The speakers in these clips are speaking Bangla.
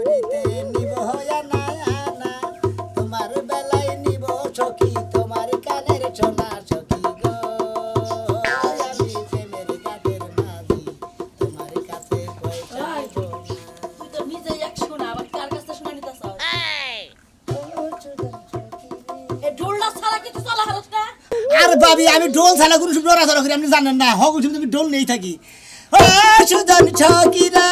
করিতে নিব হয়া না না তোমার বেলায় নিব সখী তোমার কানের সোনা সখী গো আমি প্রেমের কাদের মাঝি তোমার কাছে পয়সা গো তুই তো নিজে এক শোনা আবার কার কাছে শোনা নিতাছ এ ঢোলটা ছাড়া কি তুই চলা হারস না আরে বাবি আমি ঢোল ছাড়া কোনো সুন্দর রাজা করি আপনি জানেন না হক তুমি ঢোল নেই থাকি ও সুদান ছকিরা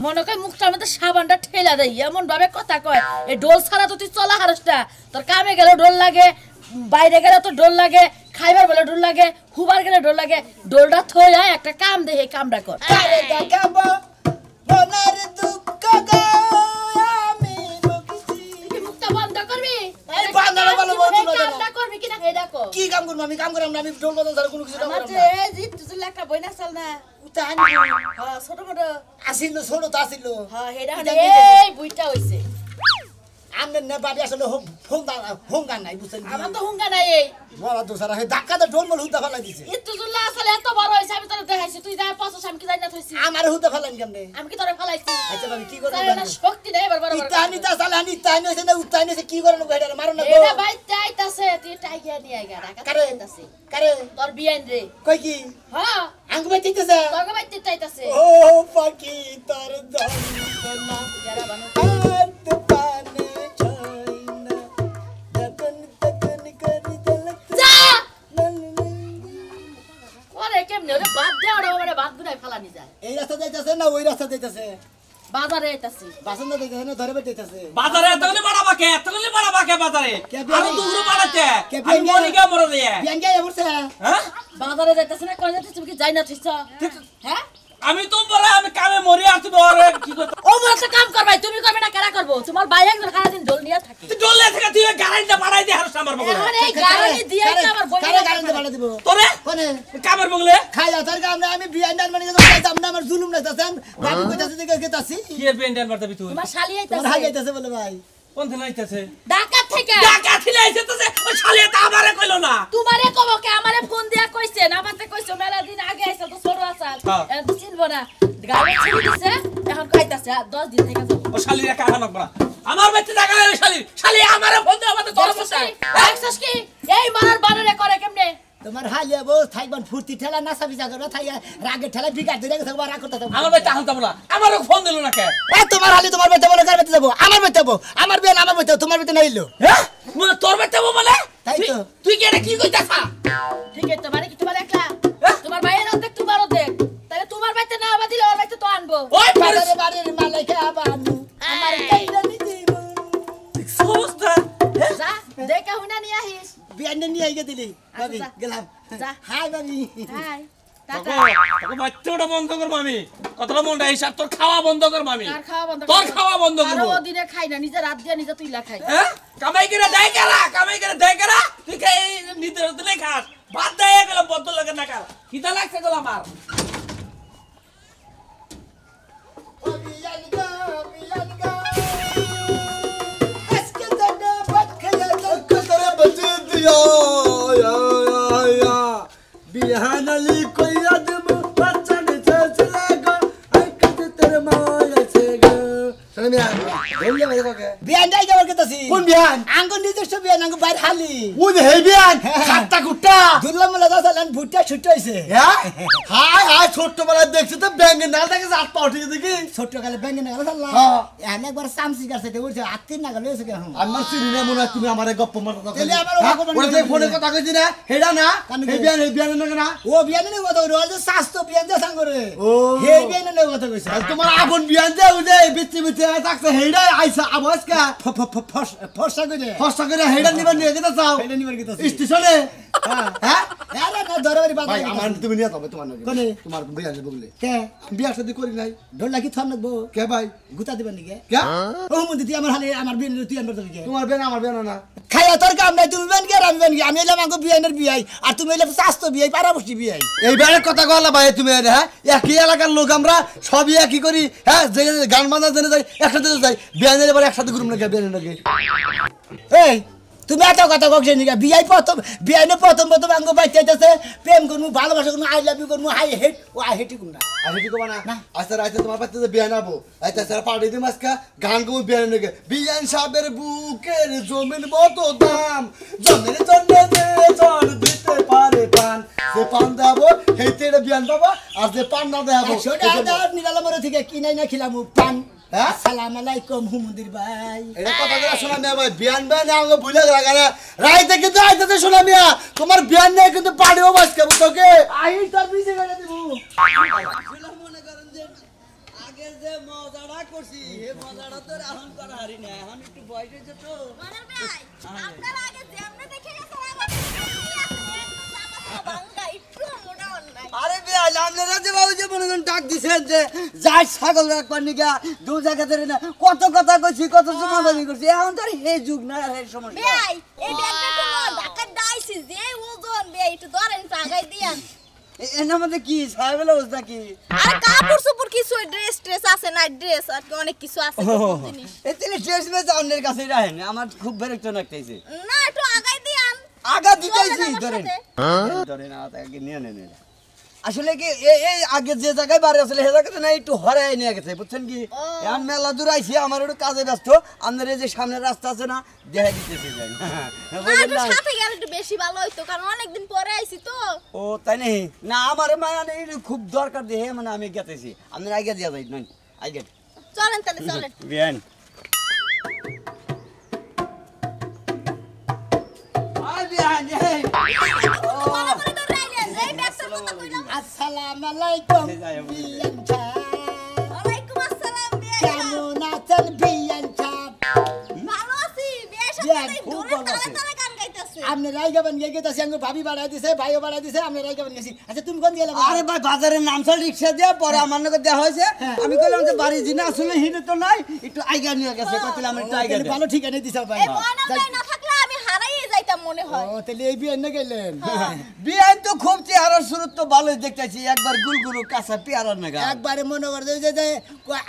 মনে কয় মুখটার মধ্যে সাবানটা ঠেলা দেয় এমন ভাবে কথা কয় এই ঢোল ছাড়া তো তুই চলা হারস না তোর কামে গেলে ঢোল লাগে বাইরে গেলে তো ঢোল লাগে খাইবার বলে ঢোল লাগে হুবার গেলে ঢোল লাগে ঢোলটা থইয়া একটা কাম দে এই কামটা কর আরে গাগাবো মনের দুঃখ গো আমি রকিছি তুই মুখটা বন্ধ করবি এই বন্ধ না বলে বন্ধ না কামটা করবি কিনা হেডা কর কি কাম করব আমি কাম করাম না আমি ঢোল বাজান ছাড়া কোনো কিছু না আমার করব যে না জিত তুই লেখা বই না চল না উতান হ্যাঁ ছোট ছোট আসিল ছোট তো আসিল হ্যাঁ হেডা এই বুইটা হইছে আমনে নে বাড়ি আসলে হোঙ্গা নাই বুঝছেন আমার তো হুঙ্গা নাই এই বড় দোসারা হে ধাক্কা তো ঢোল মল হুদা ফেলাই দিছে ইত্তু জুল্লা আসলে এত বড় হইছে আমি তোরে দেখাইছি তুই যা পছস আমি কি জানি না থইছি আমার হুদা ফেলাইন কেমনে আমি কি তোরে ফলাইছি আচ্ছা বাবি কি করব তাই না শক্তি দেই এবার বড় বড় ইতানি তা সালানি তাই নইছে না উতাই নইছে কি করন গো হেডারে মারো না গো এটা ভাই চাইতাছে তুই টাইগা নিয়ে আইগা ঢাকা কারে চাইতাছে কারে তোর বিয়ান রে কই কি হ্যাঁ আঙ্গু বাইতেছে তোর ভাই চাইতাছে ও পাখি তোর দম না যারা বানো হাত পানে ছয়না যতন ততন করি দলক যা নন ওরে কেমনে ওরে বাদ দে ওরে ওরে বাদ গুনাই ফলানি যায় এই রাস্তা যাইতাছে না ওই রাস্তা যাইতাছে বাজারে আইতাছি বাসন না যাইতাছে না ধরে যাইতাছে বাজারে এতগুলি বাড়াবাকে বাজারে কে আরো দুগুলো বাড়াতে কে আমি মরে গিয়ে মরে দিয়ে বিয়ান গায় বলছে হ্যাঁ বাজারে যাইতাছি না কই যাইতাছি কি যাই না থইছ হ্যাঁ আমি তো বলে আমি কামে মরে আর তুমি ওরে কি করতে ও বলে একটা কাম করবাই তুমি করবে না কেরা করবো তোমার ভাই একজন সারা দিন ঢোল নিয়ে থাকে তুই ডলে থেকে তুই গাড়িটা বাড়াই দিয়ে হারস আমার বগলে এখন এই গাড়ি দিয়ে আমার বই কারে গাড়িতে বাড়া দিব তোরে কোনে কামের বগলে খাইয়া তার কাম আমি বিয়ান ডান মানে যাইতাম না আমার জুলুম নাইতাছেন বাবু কইতাছে যে গেতাছি কি এর পেন্ডান মারতে তুই তোমার শালি তোমার হাই আইতাছে যাইতাছে বলে ভাই কোন দিন আইতাছে ঢাকা থেকে টাকা ছিলে আইছে তো ওই শালিয়া তা আমারে কইলো না তোমারে কব কে আমারে ফোন দিয়া কইছে না আমাতে কইছে মেলা দিন আগে আইছে তো ছোট আসাল হ্যাঁ। এখন তো চিনবো না গাড়ি ছেড়ে দিছে এখন কইতাছে 10 দিন থেকে যাবো ও শালিয়া কাকা নকরা আমার বেতে টাকা লাগে শালি আমারে ফোন দে আমাদের তোর বসে দেখছস কি এই মারার বানরে করে কেমনে তোমার হালিয়া বউ থাইবান ফুর্তি ঠেলা নাসা বিজা করবে থাইয়া রাগে ঠেলা বিগাড় দিয়ে রেখে থাকবো রাগ করতে থাকবো আমার বেতে হালতা বলা আমারে ফোন দিল না কে এই তোমার হালি তোমার বেতে বলে কার বেতে যাবো আমার বেতে যাবো আমার বিয়ান আমার বেতে তোমার বেতে নাইলো হ্যাঁ মানে তোর বেতে বলে তাই তো। তুই কি এটা কি কইতাছা ঠিক আছে তোমারে কি তোমার একলা তোমার ভাইয়ের অর্ধেক তোমার অর্ধেক তাহলে তোমার বাইতে না আবা দিলে ওর বাইতে তো আনবো ওই বাজারে বাড়ির মালাইকা বানু আমার কাইরা নি দিব সমস্যা যা দেখা হুনা নিয়ে আহিস বিয়ান নিয়ে আইগে দিলি ভাবি যা। গেলাম যা। হাই ভাবি হাই তোকে টাটা বাচ্চাটা বন্ধ করবো আমি কতটা মনটা হিসাব তোর খাওয়া বন্ধ করবো আমি কার খাওয়া বন্ধ তোর খাওয়া বন্ধ করবো আর ও দিনে খাই না নিজে রাত দিয়ে নিজে তুইলা খাই হ্যাঁ কামাই করে দেয় কারা তুই খাই নিতে দিলে খাস ভাত দেয় গেলাম বদ্ধ লাগে না কার খিদা লাগছে গেল আমার ও বিয়ান গো বিয়ান গো আজকে দাদা ভাত খাইয়া कतरे बजे दिया या बिहान अली कोई आदम बच्चा ने चलेगा आई कते तेरे माया से ग चल मिया बोलिए मेरे को के বিয়ান যাই যাবার কেতাছি কোন বিয়ান আঙ্গো নিজস্ব বিয়ান আঙ্গো বাইর হালি वो है बियान खाटा गुट्टा দুর্লভ মেলা দাসালেন ভুট্টা ছুটে হইছে हाय हाय छोटो वाला देखते तो बैंग नाल तक साथ पाउठी देखी ছোট কালে ব্যাঙ্গে না গেল সাল্লাহ হ্যাঁ। এনে একবার সামসি গাছে উঠছে আত্মীর না গেল এসে কেন আমার সিনে মনে তুমি আমারে গপ্প মারতা তো তাহলে আমার ওরকম ওরে যে ফোনে কথা কইছি না হেডা না কানে হে বিয়ান না না ও বিয়ানে নেই কথা রোজ স্বাস্থ্য বিয়ান যা সাঙ্গরে ও। হে বিয়ানে নেই কথা কইছে আর তোমার আপন বিয়ান দে ওই যে বিচ্ছি বিচ্ছি থাকছে হেডা আইসা আবাস কা ফর্সা কইলে ফসা করে হেডা নিবা নিয়ে গেতা চাও হেডা নিবার কেতাছি স্টেশনে হ্যাঁ হ্যাঁ আরে না দরবারি বাদ ভাই আমার তুমি নিয়ে যাবে তোমার নাকি কোনে? তোমার বিয়ান যে বগলে কে বিয়া শাদি করি নাই ঢোল লাগি থন লাগবো কে ভাই গুতা দিবেন নাকি কে ও মন্দি তুই আমার হালে আমার বিয়ান তুই আনবার নাকি তোমার বেন আমার বেন না খাইয়া তোর কাম নাই তুমি বেন কে আমি বেন কি আমি এলাম আঙ্গো বিয়ানের বিয়াই আর তুমি এলাম স্বাস্থ্য বিয়াই পারাবস্তি বিয়াই এই বেড়ে কথা কলা ভাই তুমি হ্যাঁ একই এলাকার লোক আমরা সবই একই করি হ্যাঁ যে গান বাজনা জেনে যাই একসাথে যাই বিয়ানের এবার একসাথে গ্রুপ লাগে বিয়ানের লাগে এই তুমি এত কথা কইছ নি বিয়াই প্রথম আঙ্গ বাইতে যাচ্ছে প্রেম করমু ভালোবাসা করমু আই লাভ ইউ করমু হাই হেট ও আই হেট করমু না আমি ঠিক না আচ্ছা রাইতে তোমার পাতে বিয়ান আবো আচ্ছা স্যার পার্টি দিম আজকে গান গো বিয়ান নেগে বিয়ান সাহেবের বুকের জমিন কত দাম জমির জন্য যে জন দিতে পারে পান সে পান দেবো হেতে বিয়ান বাবা আর যে পান না দেবো সেটা নিরালামরে থেকে কিনাই না খিলামু পান আসসালামু আলাইকুম হুমুদির ভাই এটা কথা করে শোনা মিয়া ভাই বিয়ান ভাই না আমাকে ভুলে গেল কেন রাইতে কিন্তু আইতে শোনা মিয়া তোমার বিয়ান নেই কিন্তু পাড়িও বাসকে তোকে আই তোর পিছে করে দেব মনে করেন যে আগে যে মজাটা করছি এই মজাটা তো এখন করা হারি না এখন একটু বয়স হয়েছে তো মনের ভাই আপনার আগে যেমনে দেখে গেছেন আমার বাঙ্গা একটু মোটা অন্যায় আরে ভাই আপনারা যে বাবু যে মনে করেন ডাক দিছেন যে যাই ছাগল রাখবার নিকা দু জায়গা ধরে না কত কথা কইছি কত জমাদানি করছি এখন তো আর হে যুগ না আর হে সমস্যা ভাই এই ব্যাগটা তো ঢাকা দাইছি যে ওজন ভাই একটু ধরেন টাকাই দিয়ান এর মধ্যে কি ছাগল অবস্থা কি আর কাপড় সুপুর কিছু ড্রেস আছে না ড্রেস আর অনেক কিছু আছে জিনিস এই তিন ড্রেস মে আপনার কাছে রাখেন আমার খুব বিরক্ত লাগতেছে না একটু আগাই দিয়ান আগা দিতেইছি চলেন আমার ধরেন সাথে। ধরেন তাকে নিয়ে নেন আসলে কি এই আগে যে জায়গায় বাড়ি আসলে সে জায়গাতে না একটু হরাই নিয়ে গেছে বুঝছেন কি এখন মেলা দূর আইছি আমার একটু কাজে ব্যস্ত আপনার এই যে সামনের রাস্তা আছে না দেখা দিতেছি যাই না বুঝলেন একটু না সাথে গেলে একটু বেশি ভালো হইতো কারণ অনেকদিন পরে আইছি তো ও তাই নেই না আমার মানে খুব দরকার দিয়ে মানে আমি গেতেছি আপনার আগে দিয়া যাই নয় আগে চলেন তাহলে চলেন বিয়ান আই বিয়ান এই মনে করে তো রাইলেন এই ব্যাগটার কথা কইলাম আসসালামু আলাইকুম বিয়ান সাহেব ওয়ালাইকুম আসসালাম ভাই কেমন আছেন বিয়ান সাহেব ভালো আছি বিয়ের যাক, সাথে খুব দূরে ভালো আছি। তালে তালে গান গাইতেছে আপনি রাইগাবেন গেছি আঙ্গ ভাবি বাড়াই দিছে ভাইও বাড়াই দিছে আপনি রাইগাবেন গেছি আচ্ছা তুমি কোন গেলে আরে ভাই বাজারের নামসাল রিক্সা দিয়ে পরে আমার নগর দেওয়া হয়েছে আমি কইলাম যে বাড়ি জিনা আসলে হিনে তো নাই একটু আইগা নিয়ে গেছে কইলাম একটু আইগা দে ভালো ঠিকানা দিছো ভাই এই ময়না ভাই না থাকলে আমি হারাইয়ে যাইতাম মনে হয় ও তাহলে এই বিয়ে না গেলেন বিয়ান তো খুব চেহারা শুরুত তো ভালোই দেখতেছি একবার গুলগুলো কাঁচা পেয়ারা নাগা একবারে মনে করে যে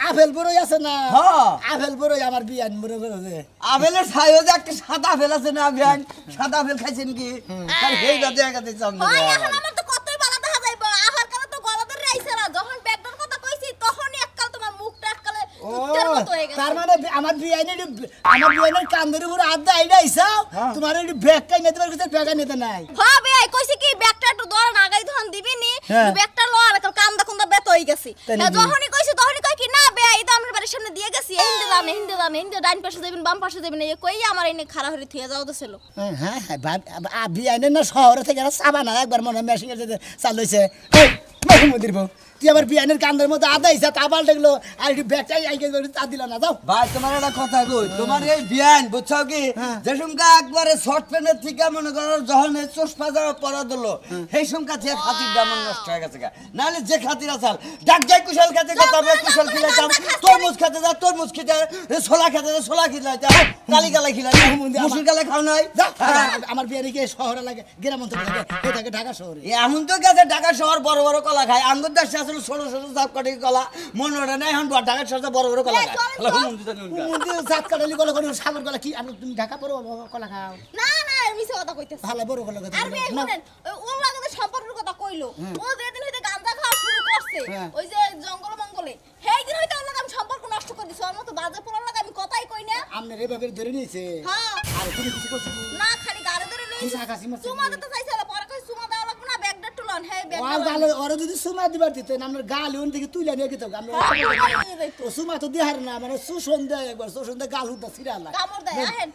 আপেল বড়ই আছে না হ্যাঁ। আপেল বড়ই আমার বিয়ান মনে করে যে আপেলের ছাইও যে একটা সাদা আপেল আছে না বিয়ান সাদা আপেল খাইছেন কি আর হেইটা দেখা দিচ্ছে হয় এখন আপনাদের আমার তো কতই ভালো দেখা যাইবো আহার কালে তো গলা ধরে রাইছে না যখন ব্যাগটার কথা কইছি তখনই এককাল তোমার মুখটা এককালে উত্তর মতো হয়ে গেছে তার মানে আমার বিয়ানের কান্দের উপর আড্ডা আইডা আইসাও তোমার এই ব্যাগ কাই নিতে পারছিস ব্যাগ নিতে নাই হবে কইছি কি ব্যাগটা একটু ধরে নাগাই ধন দিবিনি ব্যাগটা লো আর কান্দা কুন্দা বেত হয়ে গেছে না যখনই কইছি তখনই কই কি না বে এই তো আমার বাড়ির সামনে দিয়ে গেছি হিন্দে ডাইন পাশে যাবেন বাম পাশে যাবেন এই কই আমার এনে খাড়া হয়ে থিয়া যাও দিছিল হ্যাঁ বিয়ানের না শহরে থেকে সাবা না একবার মনে মেশিনের যেতে চাল হইছে এই মহিমুদির বউ তুই আমার বিয়ানের কান্দের মধ্যে আদা ইসা তাবাল দেখলো আর একটু ব্যাগটাই আইগে তা দিল না যাও ভাই তোমার একটা কথা কই তোমার এই বিয়ান বুঝছো কি যে সুমকা একবারে শর্ট প্যান্টের থেকে মনে করো যখন এই চশমা যাওয়া পরা দিল সেই সুমকা যে খাতির দাম নষ্ট হয়ে গেছে নাহলে যে খাতির আসাল ডাক যাই কুশল খেতে যেতাম কুশল খিলাইতাম তরমুজ খেতে যা তরমুজ খেতে ছোলা খেতে যা ছোলা খিলাইতাম কালি গালাই খিলাইতাম মুসুর গালে খাও নাই আমার বিয়ানে গিয়ে শহরে লাগে গ্রাম অঞ্চলে লাগে এই থাকে ঢাকা শহরে এখন তো গেছে ঢাকা শহর বড় বড় কলা খায় আঙ্গুর দেশে আসলে ছোট ছোট চাপ কাটি কলা মনে ওঠে না এখন ঢাকা শহরে বড় বড় কলা খায় জাত কাটালি কলা করে সাগর কলা কি আপনি তুমি ঢাকা পড়ো কলা খাও না না মিছে কথা কইতেছ ভালো বড় কলা আর বে শুনেন ওর লাগে সম্পর্কের কথা কইলো ও যেদিন হইতে গাঁজা খাওয়া শুরু করছে ওই যে জঙ্গল মঙ্গলে সেই দিন হইতে ওর লাগে আমি সম্পর্ক নষ্ট করে দিছি ওর মতো বাজে পোলার লাগে আমি কথাই কই না আপনি এভাবে ধরে নিয়েছে হ্যাঁ আর তুমি কিছু করছো না খালি গাড়ি ধরে লইছি কাশি মারছে সুমা দিতে চাইছিল পরে কই সুমা দেওয়া লাগবে না ব্যাগটা তুলন হে ব্যাগ আর গালে ওরা যদি সুমা দিবার দিতে আমরা গাল ওন থেকে তুলে নিয়ে গেত আমরা ও সুমা তো দেহার না মানে সুসন দেয় একবার সুসন দেয় গাল হুদা সিরা লাগে কামড় দেয় আহেন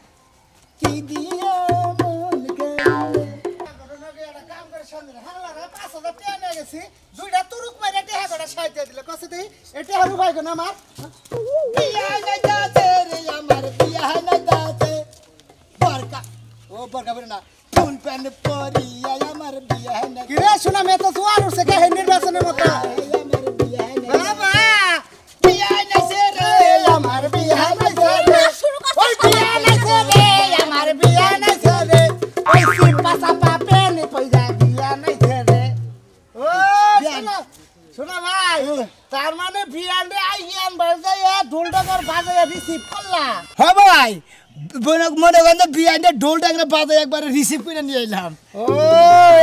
কি দিয়া মন গেলে কাম করে সামনে হালা রে 5000 টাকা নিয়ে গেছি দুইটা তুরুক মাইরা টাকা করে সাইতে দিলে কসে দেই এটা হারু ভাই গো না আমার বিয়া নাই যাতে রে আমার বিয়া নাই যাতে বরকা ও বরকা বলে না ফুল প্যান পরিয়া আমার বিয়া নাই কি রে শোনা মে তো জোয়ার উঠছে কে নির্বাচনের মতো আমার বিয়া নাই বাবা বিয়া নাই সে রে আমার বিয়া নাই রে ওই বিয়া নাই সে রে আমার বিয়া নাই সে রে ওই সিম্পা সাপা পেন পয়সা বিয়া নাই সে রে ও শোনা ভাই তার মানে বিয়ানে আইয়ান বাজায় ঢোল ঢোলটা কর বাজে রিসিভ করলা হ্যাঁ ভাই মনে করেন বিয়ানে ঢোলটা একবার বাজে একবারে রিসিভ করে নিয়ে এলাম ও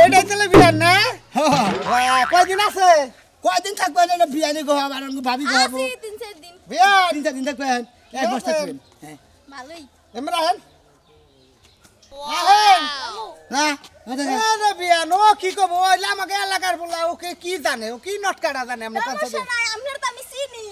এটাই তাহলে বিয়ান না কয়দিন আছে কয়দিন থাকবেন এটা বিয়ানে গো আমার ভাবি গো আসি 3-4 দিন বিয়ান দিন থাকবেন এক বছর থাকবেন ভালোই ইমরান আহেন না আরে বিয়ান ও কি কব ওইলা আমাকে এলাকার বলা ওকে কি জানে ও কি নটকাটা জানে আমরা সমস্যা নাই আপনার তো আমি চিনি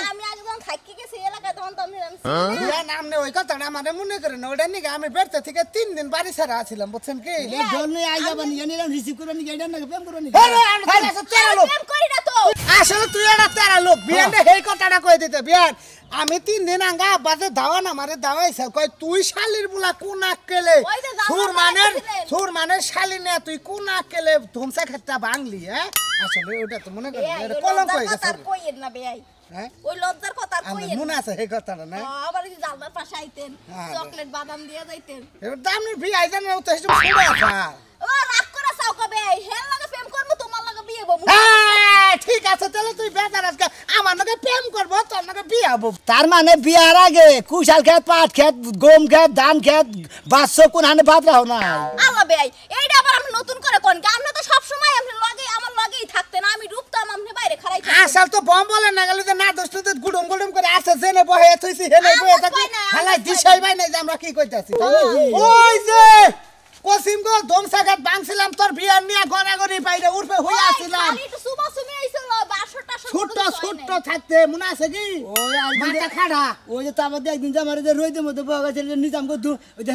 আমি আগে যখন থাকি গেছি এলাকায় তখন তো আমি চিনি বিয়ান আমনে ওই কথাটা আমারে মনে করে না ওটা নিকে আমি বেরতে থেকে 3 দিন বাড়ি ছাড়া আছিলাম বুঝছেন কি এই ঢোল নিয়ে আই যাবেন এনে রিসিভ করে নিয়ে এটা না প্রেম করে নিয়ে আরে আমি তো তেরা লোক প্রেম করি না তো আসলে তুই এটা তেরা লোক বিয়ানে এই কথাটা কই দিতে বিয়ান আমি 3 দিন আঙ্গা বাজে দাওয়া না মারে দাওয়াইছ কই তুই শালির বুলা কোন আকেলে ওই যে জামাই সুর মানের শালি না তুই কোন আকেলে ধুমসা খাটটা ভাঙলি হ্যাঁ আসলে ওটা তো মনে করি এটা কলঙ্ক হয়ে গেছে আর কইেন না বেয়াই হ্যাঁ ওই লজ্জার কথা আর আমার কইেন মনে আছে এই কথাটা না আবার এই জালদার পাশে আইতেন হ্যাঁ, চকলেট বাদাম দিয়ে যাইতেন এবার দামের ভি আইজান না তো এসব পুরো আছে ও রাগ করে চাও কবে হেল লাগে প্রেম করব তোমার লাগে বিয়ে হবো হ্যাঁ ঠিক আছে তাহলে তুই বেজার আজকে আমার লগে প্রেম করব তোর লগে বিয়ে হবো তার মানে বিয়ার আগে কুশাল খেত পাট খেত গম খেত ধান খেত বাচ্চ কোন হানে বাদ রাও না আল্লাহ বেয়াই এইটা আবার আপনি নতুন করে কোন কি আপনি তো সব সময় আপনি লগে আমার লগেই থাকতেন আমি রূপতাম আপনি বাইরে খাড়াইতেন আসল তো বম বলে না গেলে না দোস্ত গুডুম গুডুম করে আসে জেনে বহে তুইছি হেনে বহে থাকি হালাই দিশাই ভাই নাই যে আমরা কি কইতাছি ওই যে কসিম গো দমসাঘাট বাংছিলাম তোর বিয়ার নিয়া গড়াগড়ি বাইরে উঠবে হই আসিলাম খালি একটু সুবা সুমি আইছিল 12টা ছোট ছোট থাকতে মনে আছে কি ওই মাথা খাড়া ওই যে তারপর একদিন যে আমার যে রইতে মধ্যে বগা ছিল নিজাম কো ওই যে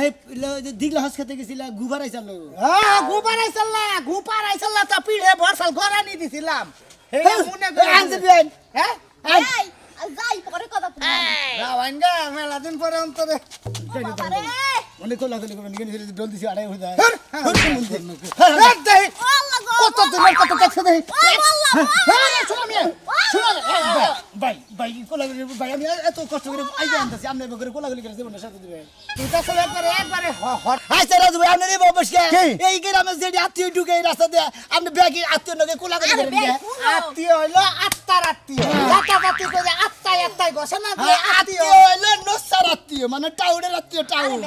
দিগলা হাস খেতে গেছিল গুবার আইছিল হ্যাঁ গুপার আইছলা তা পিড়ে বর্ষাল গড়ানি দিছিলাম হেই মনে করে আনতে বিয়ান হ্যাঁ এই যাই পরে কথা তুমি রাওয়াঙ্গা মেলা দিন পরে অন্তরে বাবা রে অনেক কোলা কোলা করে নিয়ে ডল দিছি আড়াই হয়ে যায় কত দিনের কত দেখছে দেই ভাই ভাই কোলা করে ভাই আমি এত কষ্ট করে আইতে আনতেছি আপনি করে কোলা করে জীবন সাথে দিবেন তুই তো একবারে আচ্ছা রাজু ভাই আপনি নিব বসকে এই গ্রামে যে আত্মীয় ঢুকে এই রাস্তা দিয়ে আপনি ব্যাগি আত্মীয় নগে কোলা করে আরে দিবেন আত্মীয় হইলো আত্মার আত্মীয় জাতি করে আত্মায় বসে না যে আত্মীয় হইলো নসার আত্মীয় মানে টাউনের আত্মীয় টাউন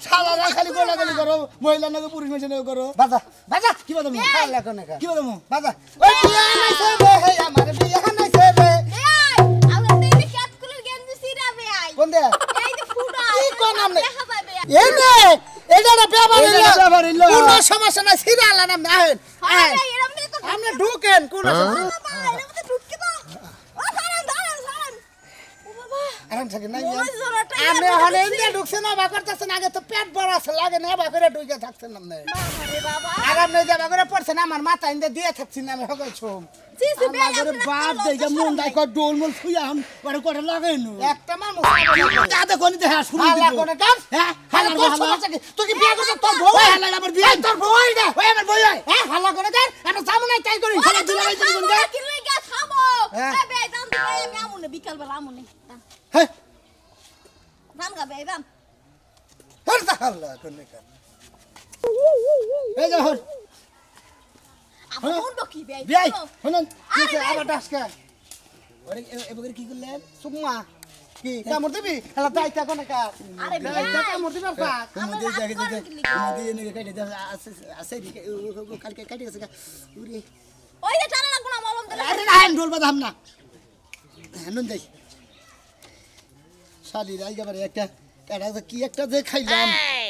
শালারা খালি কোলা গলি করো মহিলা নগে পুরুষ মানুষ নগে করো বাজা বাজা কি বলতো খালা কোনে কা কি বলতো বাজা ওই বিয়া নাইছে রে হে আমার বিয়া নাইছে রে এই আমরা দেই ক্যাটকুলের গেঞ্জি সিরা বেয়াই কোন দে এই যে ফুটা কি কোন আমনে দেখা যায় বেয়াই এনে এটা না ব্যাপার হইলো কোন সমস্যা নাই সিরালা না আহেন আরে এরম দিয়ে তো আপনি ঢুকেন কোন সমস্যা বাবা এরম তো ঢুককে দাও ও সারান সারান ও বাবা এখন থেকে নাই ওই জোড়াটা আমি হলে ইন্ডিয়া ঢুকছে না বা করতেছেন আগে তো পেট বড় আছে লাগে না বা করে ঢুকে থাকছেন না বাবা রে বাবা আর আপনি যাবা করে পড়ছেন আমার মাথা ইন্দে দিয়ে থাকছি না আমি হগল ছুম সিসি বেয়াই আমাদের বাপ দেখে মন দাই কর ডোল মোল ফুয়া আম করে করে লাগাইনো একটা মানুষ দাদা কোনি দেখ শুনি হালা কোনে কাম হ্যাঁ হালা হালা কোন হালা সমস্যা কি তুই কি বিয়া করছ তোর বউ হালা আমার বিয়ে তোর বউ না ওই আমার বই হয় হ্যাঁ হালা কোনে কাম আমি সামনে তাই করি ওরে দিলা ভাই তুমি কোন কি লইগা খাবো হ্যাঁ। এ বেয়াই দাম দিই আমি আমুনে বিকাল বেলা আমুনে হ্যাঁ দাম গা বেয়াই দাম হালা কোনে কাম এই যে হন আপন উন্ড কি বেয়াই বিয়াই শুনুন কিছে আবার ডাসকা ওরে এবারে কি করলেন সুম্মা কি কামড় দিবি হালা দাইতা কোনে কাম আরে দাইতা কামড় দিবার পাক তুমি যে জায়গা দিতে তুমি যে নেগে কাটে দাও আছে দিকে কালকে কাটে গেছে উরে ওই যে টানা লাগবো না মলম দিলে আরে না ঢোল বাদাম না নুন দেই শালি রাই গাবারে একটা এটা কি একটা যে খাইলাম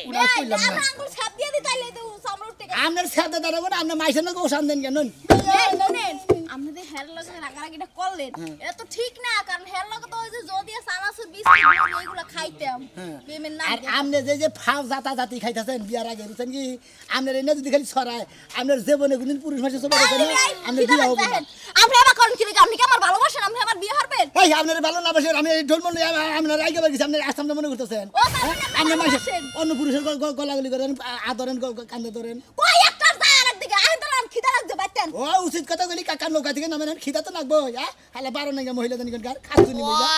উড়া কইলাম না আঙ্গুল ছাপ দিয়ে দি তাইলে তো সামনে উঠতে গেছে আমনের সাথে দাঁড়াবো না আমরা মাইসের নাকি ওসান দেন কেন আপনি যে হেয়ার লগে রাগারাগিটা করলেন এটা তো ঠিক না কারণ হেয়ার লগে তো ওই যে যদি সানাসুর বিস্কুট এগুলো খাইতাম বেমেন না আর আমনে যে ফাও জাতা জাতি খাইতাছেন বিয়ার আগে বুঝছেন কি আমনের এনে যদি খালি ছড়ায় আমনের জীবনে কোনদিন পুরুষ মানুষ সব করে না আমনে বিয়া হবে না আপনি আবার কোন কি আপনি কি আমার ভালোবাসেন আপনি আমার বিয়ে হারবেন এই আপনার ভালো না বাসেন আমি ঢোল মন আপনার রাইগে বাগিস আপনি আসামটা মনে করতেছেন ও তাহলে আপনি মাসে অন্য পুরুষের গলাগলি করেন আদরেন কান্দে ধরেন কই একটা যায় আরেকদিকে আহেন তো নাম খিদা লাগছে বাইতেন ও উচিত কথা বলি কাকার নৌকা থেকে নামেন খিদা তো লাগবো হ্যাঁ হালা 12 নাকি মহিলা জানি কার খাতুনি মহিলা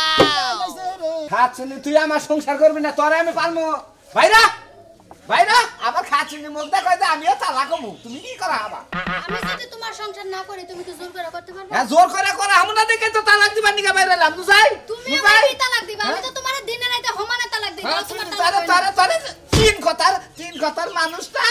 খাচ্ছনি তুই আমার সংসার করবি না তোরে আমি পারমু ভাইরা ভাইরা আবার খাচ্ছ খাচ্ছিনি মুখ দেখো যে আমিও তালাক মুখ তুমি কি করা হবা আমি যদি তোমার সংসার না করি তুমি কি জোর করে করতে পারবে? হ্যাঁ জোর করে করা হামু না দেখে তো তালাক দিবার নিকে বাইরে এলাম বুঝাই তুমি আমাকে তালাক দিবা, আমি তো তোমার দিনে রাতে সমানে তালাক দিই। তোমার তালাক তারে তারে তিন কথার মানুষটা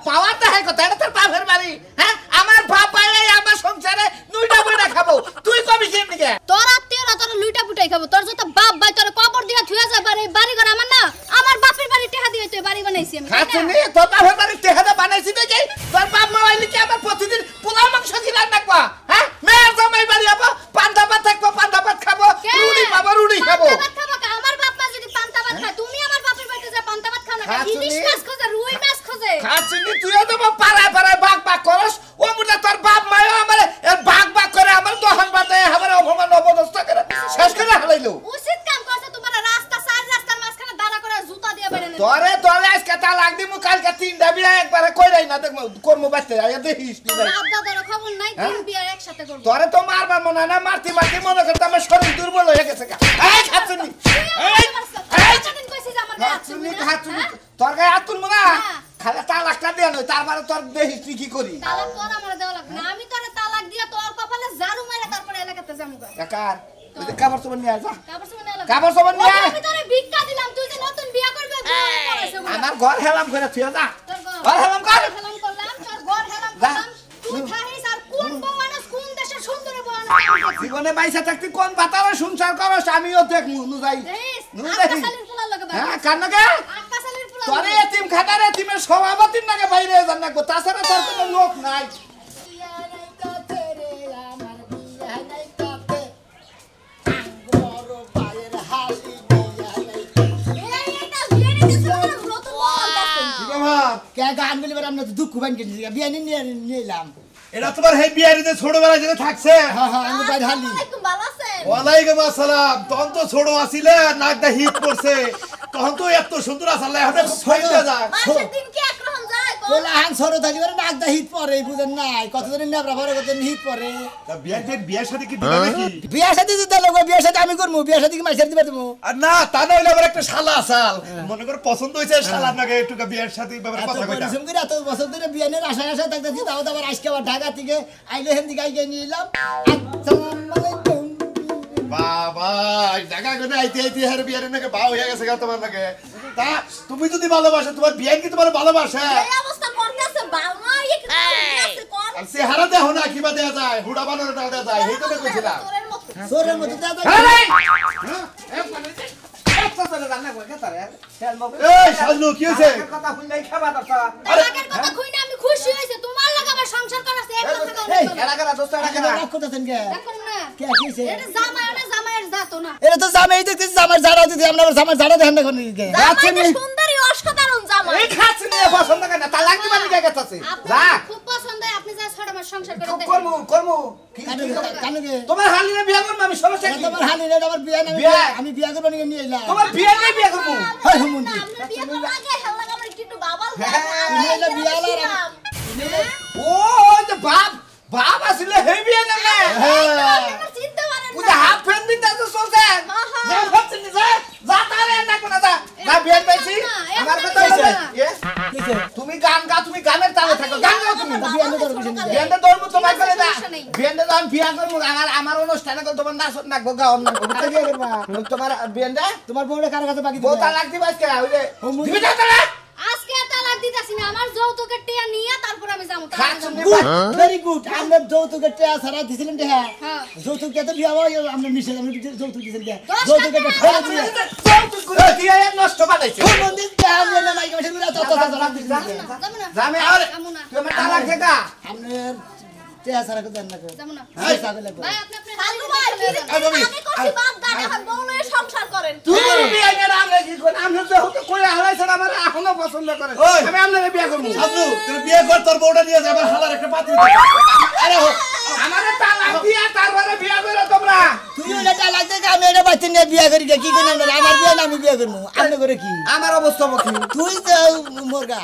পাওয়ারটা হয় কথা এটা তোর বাপের বাড়ি হ্যাঁ আমার বাপ পাইলে আমার সংসারে নুইটা বইটা খাবো তুই কবি কেমনিকে তোর আত্মীয়রা তোর লুইটা পুটাই খাবো, তোর যত বাপ ভাই তোর কবর দিয়া থুয়া যাবে বাড়ি ঘর আমার না, আমার বাপের বাড়ি টেহা দিয়ে তুই বাড়ি বানাইছি আমি। খাচ্ছি নি তোর বাপের বাড়ি টেহাদা বানাইছি দেখে তোর বাপ মা হইলে কি আমার প্রতিদিন পোলাও মাংস কিনা রাখবা হ্যাঁ মেয়ের জামাই বাড়ি যাবো পান্তা ভাত থাকবো পান্তা ভাত খাবো রুটি পাবো রুটি খাবো পান্তা ভাত খাবো কা? আমার বাপ মা যদি পান্তা ভাত খায় তুমি আমার বাপের বাড়িতে যা পান্তা ভাত খাও না, ইলিশ মাছ খোঁজে রুই মাছ খোঁজে। খাচ্ছি নি তুইও তো পাড়ায় পাড়ায় বাঘ বাঘ করস ও মুটা তোর বাপ মাও আমার বাঘ বাঘ করে আমার দহন বাদে আমার অপমান অবদস্থা করে শেষ করে হালাইলো উচিত কাম করছে, তোমার রাস্তা সাইড রাস্তার মাঝখানে দাঁড়া করে জুতা দিয়ে বেরেনে তোরে আজকে তালাক দিমু কালকে তিনটা বিয়া একবারে কইরাই না দেখমু করমু বাচ্চা আয়া দেখিস নি ভাই বাপ দাদার খবর নাই, তিন বিয়ে একসাথে করব। তোরে তো মারবার মনে না মারতি মনে করতে আমার শরীর দুর্বল হয়ে গেছে এই খাচ্ছি দিন কইছিস আমার গায়ে হাত তুলবি না? তোর গায়ে হাত তুলবো না খালি তালাকটা দিয়ে নয় তারপরে তোর দেখিস তুই কি করি তালাক তোর আমার দেওয়া লাগবে না, আমি তোরে তালাক দিয়া তোর কপালে ঝাড়ু মাইরা তারপরে এলাকাতে যামু গা। কাকার তুই তো কাপড় চোপড় নিয়ে যা কাপড় চোপড় নিয়ে লাগবে। কাপড় চোপড় নিয়ে আমি তোরে ভিক্ষা দিলাম, তুই যে নতুন বিয়া করবি বিয়ে করেছে মনে। আমার ঘর হেলাম করে তুই যা তোর ঘর হেলাম কর হেলাম করলাম, তোর ঘর হেলাম যা। করলাম, তুই থাকিস আর কোন বউয়ানস কোন দেশের সুন্দরী বউয়ানস জীবনে বাইসা থাকতে কোন পাতারে সংসার করস আমিও দেখমু নু যাই দেখিস নু আটকা দেখি শালির পোলার লগে হ্যাঁ বাইরে কার নাকি আটকা শালির পোলার তোরে এতিম খাটারে এতিমের সভাপতির নাকি বাইরে যান না তাছাড়া তোর কোনো লোক নাই এইটা বিয়ে দিতে নতুন বউ আনতাছে। গান বলি আমরা তো দুঃখ বান কিনছি বিয়ে নিয়ে নিলাম এটা তোমার হেই বিয়ারিতে ছোটবেলায় যেটা থাকছে হ্যাঁ হ্যাঁ আমি বাইরে হালি আলাইকুম ভালো আছেন? ওয়ালাইকুম আসসালাম তখন তো ছোট আছিলে নাকটা হিট করছে তখন তো এত সুন্দর আসালে এখন ছয়টা যায় মাসের দিন কি একরকম যায় কোন? বলে হান সরো থাকি মানে নাক দা হিট পরে বুঝেন নাই কতদিন নেবরা পরে কতদিন হিট পরে তা বিয়ের সাথে কি দিবে নাকি বিয়া শাদী দিতে লোক বিয়া শাদী আমি করবো বিয়া শাদী কি মাইসের দিবে তুমি আর না তা নইলে আবার একটা শালা আসাল মনে করে পছন্দ হয়েছে শালা আপনাকে একটু বিয়ের সাথে ব্যাপারে এত কথা কইতা পরিশ্রম করে এত বছর ধরে বিয়া নিয়ে আশায় আশায় থাকতেছি তাও তো আবার আজকে আবার ঢাকা থেকে আইলে হেন দিকে আইকে নিয়ে এলাম আসসালামু আলাইকুম বাবা ঢাকা করে আইতে আইতে হারে বিয়ের নাকি ভাও হয়ে গেছে গা তোমার নাকি তা তুমি যদি ভালোবাসো তোমার বিয়ে কি তোমার ভালোবাসে এই অবস্থা করতেছে বাবা এই কি করতেছে কর আর সে হারা দেখো না কিবা দেয়া যায় হুড়া বানানো দেয়া যায় এই তো কইছিলাম তোরের মত সোরের মতো দাদা এই সাজনু কি হইছে কথা শুনলেই খাবা দরকার তালাকের কথা কই না আমি খুশি হইছে তোমার লাগা আমার সংসার করাছে এক কথা এই কও এলাকার দোস্ত এলাকার রাগ করতেছেন কে দেখুন না কে কিছে এটা জামাই না জামাইয়ের জাতো না এটা তো জামাই দেখতেছি জামাই ঝাড়া দিতে আমরা জামাই ঝাড়া দেখেন না কোন দিকে জামাইটা সুন্দরী অসাধারণ জামাই এই খাচ্ছি নিয়ে পছন্দ করে না তালাক দিবার নিকে গেছাছে যা আপনার খুব পছন্দ হয় আপনি যা ছড়া মাস সংসার করে দেখেন করমু কানুকে তোমার হালিনে বিয়া করব আমি সমস্যা কি তোমার হালিনে আমার বিয়া না আমি বিয়া করব নিয়ে এলাম তোমার বিয়া নাই বিয়া করব হয় হুমুন্দি আপনি বিয়ে করার আগে হেলা আমার একটু বাবাল তুমি এটা বিয়া ও ওই যে বাপ আসলে হে বিয়া না চিন্তা করেন ওই যে হাফ ফ্যান দিতে তো চলছে না ভাবছি না যা তারে না কোন না বিয়া পাইছি আমার কথা বলে তুমি গান গা তুমি গানের তালে থাকো গান গাও তুমি বিয়ান্ডে ধর্ম তোমার করে না বিয়ান্ডে দাম বিয়া করব আমার অনুষ্ঠানে কল তোমার নাচ নাকবো গাও না বুঝতে কি করবা তোমার বিয়ান্ডে তোমার বউরে কার কাছে বাকি বউটা লাগতি বাজকে ওই যে দিবি না তারা আজকে তালাক দিতাছি না আমার যৌতুকের টিয়া নিয়ে তারপর আমি যাবো ভেরি গুড আমরা যৌতুকের টিয়া সারা দিছিলেন টিয়া হ্যাঁ যৌতুক কে তো বিয়া হয় আমরা নিষেধ আমরা যৌতুক দিছিলেন টিয়া 10 যৌতুকের টিয়া ফেলে দিয়ে যৌতুক করে দিয়া নষ্ট বানাইছে কোন মন্দির টিয়া আমরা না মাইকে বসে তো তো জামে আর তুমি তালাক দেখা আমরা টিয়া সারা কো দেন না কো যাবো না হ্যাঁ সাগর লাগবে ভাই আপনি খালু ভাই আমি করছি বাপ গানে এখন বউ লয়ে সংসার করেন তুমি বিয়া করে আমরা কি কোন আমরা তো হতে কই হালাইছ আমার এখনো পছন্দ করে আমি আপনারে বিয়া করব সাজনু তুই বিয়ে কর তোর বউটা নিয়ে যা আবার হালার একটা পাত্র আরে আমারে তালাক দিয়া তারপরে বিয়া করে তোমরা তুই ওটা তালাক দে আমি এটা বাচ্চা নিয়ে বিয়া করি কি কোন আমার বিয়া না আমি বিয়া করব আপনি করে কি আমার অবস্থা কি তুই তো মোরগা